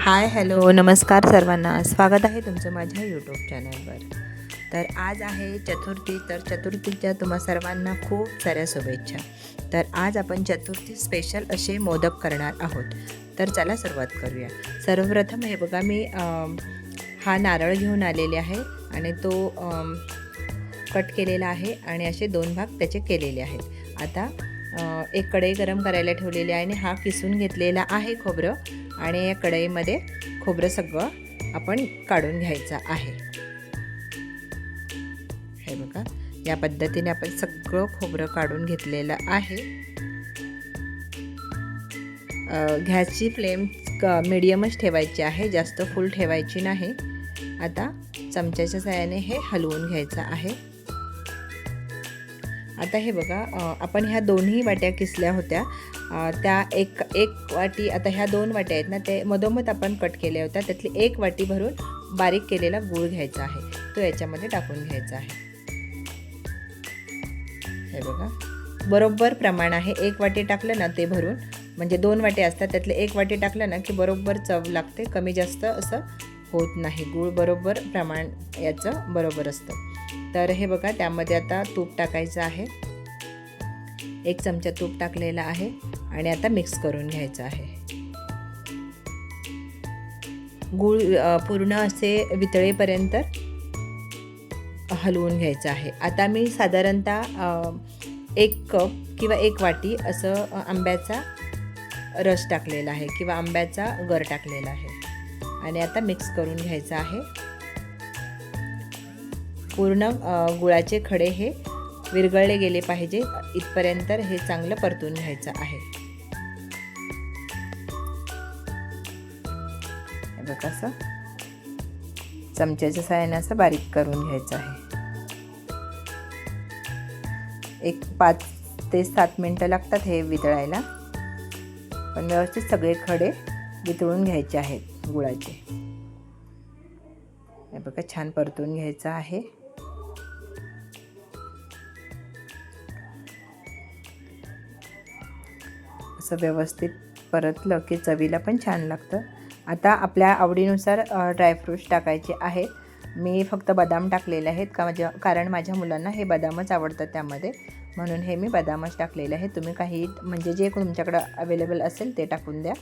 Hi hello नमस्कार सर्वांना, स्वागत आहे तुमचं माझ्या यूट्यूब चॅनलवर. तर आज आहे चतुर्थी. तर चतुर्थीच्या तुम्हा सर्वांना खूप साऱ्या शुभेच्छा. तर आज आपण चतुर्थी स्पेशल असे मोदक करणार आहोत. तर चला सुरुवात करूया. सर्वप्रथम हे बघा, मी हा नारळ घेऊन आलेले आहे आणि तो कट केलेला आहे आणि असे 2 भाग त्याचे केलेले आहेत. आता एक कढई गरम करायला ठेवलेली आहे आणि हा किसून घेतलेला आहे खोबरं, आणि या कढईमध्ये खोबरं सगळं आपण काढून घ्यायचं आहे. हे बघा, या पद्धतीने आपण सगळं खोबरं काढून घेतलेलं आहे. गॅसची फ्लेम मीडियमच ठेवायची आहे, जास्त फुल ठेवायची नाही. आता चमच्याच्या साहाय्याने हे हलवून घ्यायचं आहे. आता हे बघा, आपण ह्या दोन्ही वाट्या किसल्या होत्या, त्या एक वाटी, आता ह्या 2 वाट्या आहेत ना, ते मधोमध आपण कट केल्या होत्या. त्यातली 1 वाटी भरून बारीक केलेला गूळ घ्यायचा आहे, तो याच्यामध्ये टाकून घ्यायचा आहे. हे बघा, बरोबर प्रमाण आहे. 1 वाटी टाकलं ना ते भरून, म्हणजे 2 वाटे असतात, त्यातले 1 वाटी टाकलं ना की बरोबर चव लागते, कमी जास्त असं होत नाही. गूळ बरोबर प्रमाण याचं बरोबर असतं. तर हे बघा, त्यामध्ये आता तूप टाकायचं आहे. 1 चमचा तूप टाकलेला आहे आणि आता मिक्स करून घ्यायचं आहे. गूळ पूर्ण असे वितळेपर्यंत हलवून घ्यायचं आहे. आता मी साधारणतः 1 कप किंवा 1 वाटी असं आंब्याचा रस टाकलेला आहे किंवा आंब्याचा गर टाकलेला आहे आणि आता मिक्स करून घ्यायचं आहे. पूर्ण गुळाचे खडे हे विरघळले गेले पाहिजे इथपर्यंत हे चांगलं परतून घ्यायचं आहे. हे बघा, असं चमच्याच्या साहाय्याने असं बारीक करून घ्यायचं आहे. 5 ते 7 मिनटं लागतात हे वितळायला, पण व्यवस्थित सगळे खडे वितळून घ्यायचे आहेत गुळाचे. हे बघा, छान परतून घ्यायचं आहे. असं व्यवस्थित परतलं की चवीला पण छान लागतं. आता आपल्या आवडीनुसार ड्रायफ्रूट्स टाकायचे आहेत. मी फक्त बदाम टाकलेले आहेत कारण माझ्या मुलांना हे बदामच आवडतात त्यामध्ये, म्हणून हे मी बदामच टाकलेले आहेत. तुम्ही काही म्हणजे जे तुमच्याकडं अवेलेबल असेल ते टाकून द्या.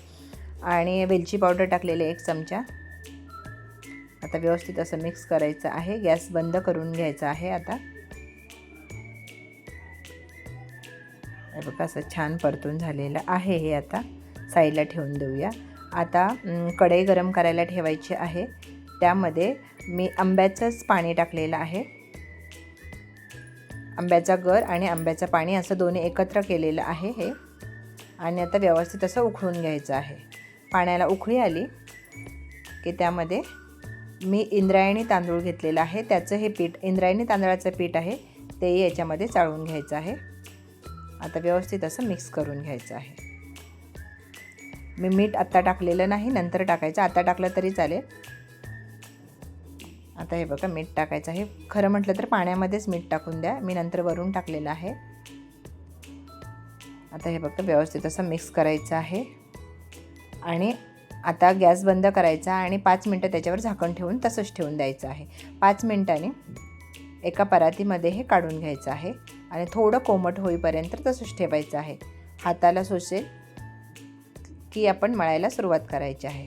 आणि वेलची पावडर टाकलेले 1 चमचा. आता व्यवस्थित असं मिक्स करायचं आहे. गॅस बंद करून घ्यायचा आहे. आता हे बघा, असं छान परतून झालेलं आहे. हे आता साईडला ठेवून देऊया. आता कढई गरम करायला ठेवायची आहे. त्यामध्ये मी आंब्याचंच पाणी टाकलेलं आहे. आंब्याचा गर आणि आंब्याचं पाणी असं दोन्ही एकत्र केलेलं आहे हे, आणि आता व्यवस्थित असं उकळून घ्यायचं आहे. पाण्याला उकळी आली की त्यामध्ये मी इंद्रायणी तांदूळ घेतलेला आहे, त्याचं हे पीठ, इंद्रायणी तांदळाचं पीठ आहे, ते याच्यामध्ये चाळून घ्यायचं आहे. आता व्यवस्थित असं मिक्स करून घ्यायचं आहे. मी मीठ आत्ता टाकलेलं नाही, नंतर टाकायचं. आता टाकलं तरी चालेल. आता हे बघा, मीठ टाकायचं आहे. खरं म्हटलं तर पाण्यामध्येच मीठ टाकून द्या, मी नंतर वरून टाकलेलं आहे. आता हे बघा, व्यवस्थित असं मिक्स करायचं आहे आणि आता गॅस बंद करायचा आणि 5 मिनटं त्याच्यावर झाकण ठेवून तसंच ठेवून द्यायचं आहे. 5 मिनटांनी एका परातीमध्ये हे काढून घ्यायचं आहे आणि थोडं कोमट होईपर्यंत तसंच ठेवायचं आहे. हाताला सोसेल की आपण मळायला सुरुवात करायची आहे.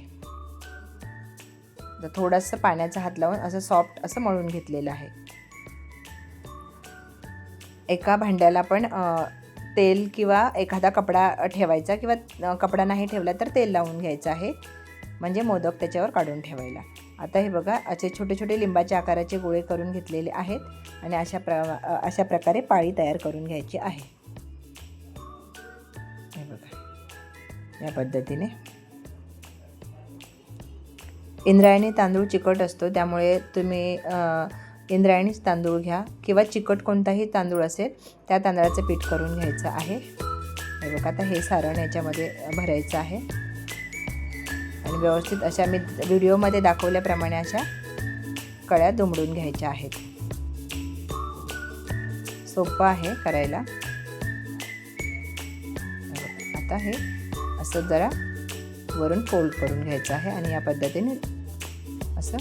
तर थोडंसं पाण्याचा हात लावून असं सॉफ्ट असं मळून घेतलेलं आहे. एका भांड्याला पण तेल किंवा एखादा कपडा ठेवायचा, किंवा कपडा नाही ठेवला तर तेल लावून घ्यायचं आहे, म्हणजे मोदक त्याच्यावर काढून ठेवायला. आता हे बघा, असे छोटे छोटे लिंबाच्या आकाराचे गोळे करून घेतलेले आहेत आणि अशा प्रकारे पाळी तयार करून घ्यायची आहे. हे बघा, या पद्धतीने. इंद्रायणी तांदूळ चिकट असतो, त्यामुळे तुम्ही इंद्रायणीच तांदूळ घ्या किंवा चिकट कोणताही तांदूळ असेल त्या तांदळाचं पीठ करून घ्यायचं आहे. हे बघा, आता हे सारण याच्यामध्ये भरायचं आहे आणि व्यवस्थित अशा मी व्हिडिओमध्ये दाखवल्याप्रमाणे अशा कळ्या दुमडून घ्यायच्या आहेत. सोपं आहे करायला. आता हे असं जरा वरून फोल्ड करून घ्यायचं आहे आणि या पद्धतीने असं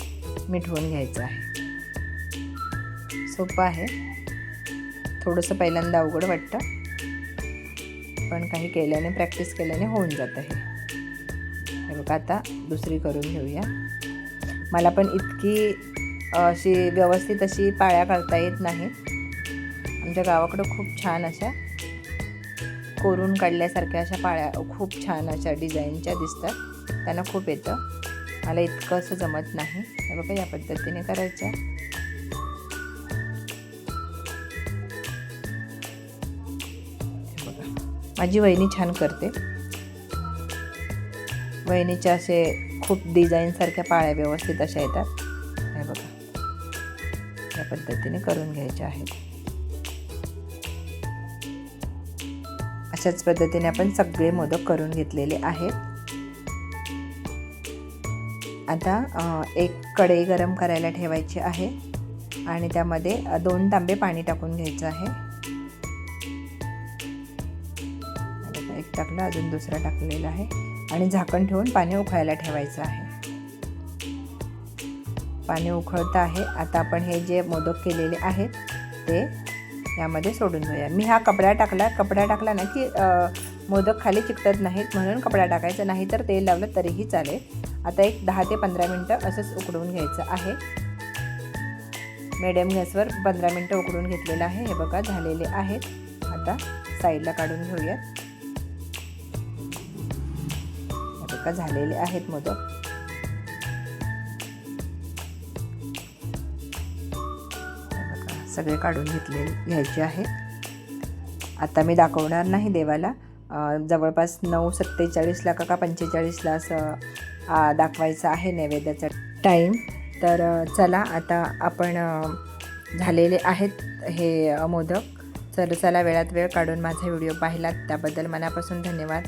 मिटवून घ्यायचं आहे. सोपं आहे. थोडंसं पहिल्यांदा अवघड वाटतं, पण काही केल्याने, प्रॅक्टिस केल्याने होऊन जातं हे बघा. आता दुसरी करून घेऊया. मला पण इतकी अशी व्यवस्थित अशी पाळ्या करता येत नाही. आमच्या गावाकडं खूप छान अशा कोरून काढल्यासारख्या अशा पाळ्या खूप छान अशा डिझाईनच्या दिसतात. त्यांना खूप येतं. मला इतकं असं जमत नाही. हे बघा, या पद्धतीने करायच्या. हे बघा, माझी वहिनी छान करते. वहिनीच्या असे खूप डिझाईनसारख्या पाळ्या व्यवस्थित अशा येतात. हे बघा, या पद्धतीने करून घ्यायच्या आहेत. अशाच पद्धतीने आपण सगळे मोदक करून घेतलेले आहेत. आता एक कढई गरम करायला ठेवायची आहे आणि त्यामध्ये 2 तांबे पाणी टाकून घ्यायचं आहे. एक टाकलं, अजून दुसरा टाकलेला आहे आणि झाकण ठेवून पाणी उकळायला ठेवायचं आहे. पाणी उकळतं आहे. आता आपण हे जे मोदक केलेले आहेत ते यामध्ये सोडून घेऊया. मी हा कपडा टाकला ना की मोदक खाली चिकटत नाहीत, म्हणून कपडा टाकायचा, नाही तर तेल लावलं तरीही चालेल. आता एक 10 ते 15 मिनटं असंच उकडवून घ्यायचं आहे. मीडियम गॅसवर 15 मिनटं उकडून घेतलेलं आहे. हे बघा, झालेले आहेत. आता साईडला काढून घेऊयात. हे बघा, झालेले आहेत मोदक. सगळे काढून घ्यायचे आहेत. आता मी दाखवणार नाही देवाला. जवळपास 9:47 का 45 असं दाखवायचं आहे नैवेद्याचा टाईम. तर चला, आता आपण झालेले आहेत हे मोदक. तर चला, वेळात वेळ काढून माझा व्हिडिओ पाहिलात त्याबद्दल मनापासून धन्यवाद.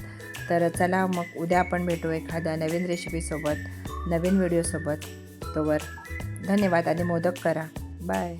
तर चला, मग उद्या आपण भेटू एखाद्या नवीन रेसिपीसोबत, नवीन व्हिडिओसोबत. तोवर धन्यवाद आणि मोदक करा. बाय.